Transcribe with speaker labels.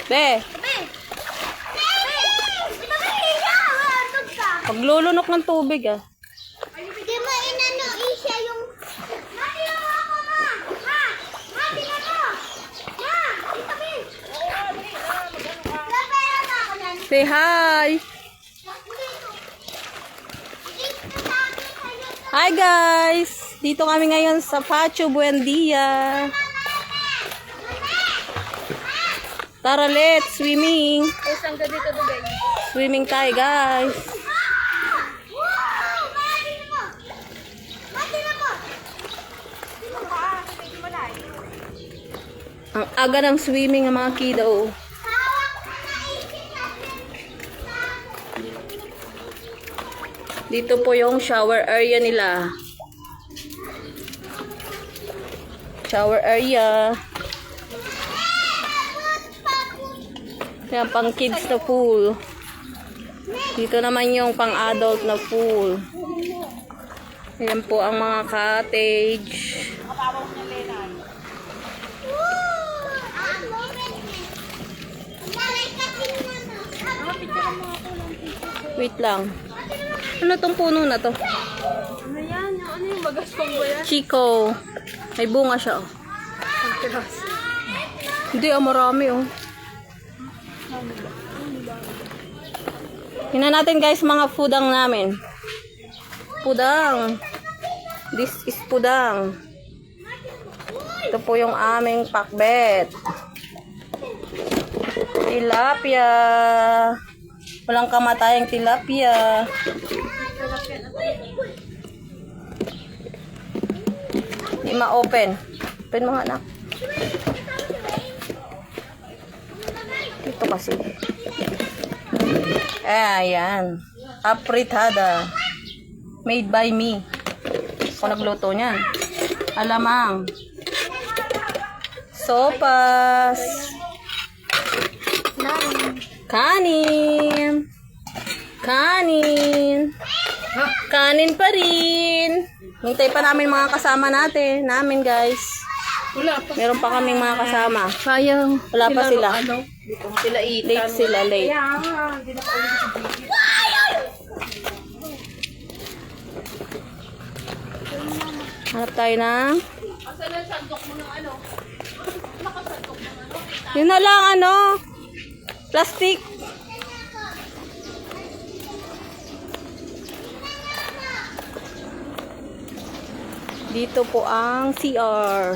Speaker 1: Be, paglulunok ng tubig ah.
Speaker 2: Hindi mo inano isya yung... Mati na mo ako, ma! Ma! Mati na mo! Ma! Ito, Bin! Napera na ako yan.
Speaker 1: Say hi! Hi guys! Dito kami ngayon sa Pacho Buendia. Tara, let's swimming. Swimming tayo guys. Ang aga ng swimming ng mga kiddo. Dito po yung shower area nila. Shower area. Yan, pang kids na pool. Dito naman yung pang adult na pool. Yan po ang mga cottage. Wait lang. Ano tong puno na to?
Speaker 3: Ano yan? Ano yung bagasong ba yan?
Speaker 1: Chico. May bunga siya, oh.
Speaker 3: Ang tiras.
Speaker 1: Hindi, marami, oh. Tingnan natin, guys, mga pudang namin. Pudang. This is pudang. Ito po yung aming pakbet. Tilapia. Walang kamatayang tilapia. Hindi ma-open. Open mo nga, anak. Ito kasi. Ayan. Apritada. Made by me. Ako nagluto niyan. Alamang. Sopas. Kanin. Kanin. Kanin pa rin. Hintay pa namin mga kasama namin guys.
Speaker 3: Wala pa.
Speaker 1: Meron pa kaming mga kasama.
Speaker 3: Sayang.
Speaker 1: Wala pa sila.
Speaker 3: Ano? Sila itan.
Speaker 1: Late sila, late.
Speaker 3: Kaya nga. Hindi na pa ulit sa video.
Speaker 1: Hanap tayo ng...
Speaker 3: Asan ang sandok mo ng ano? Nakasandok mo ng ano?
Speaker 1: Yun na lang, ano? Plastic. Dito po ang CR.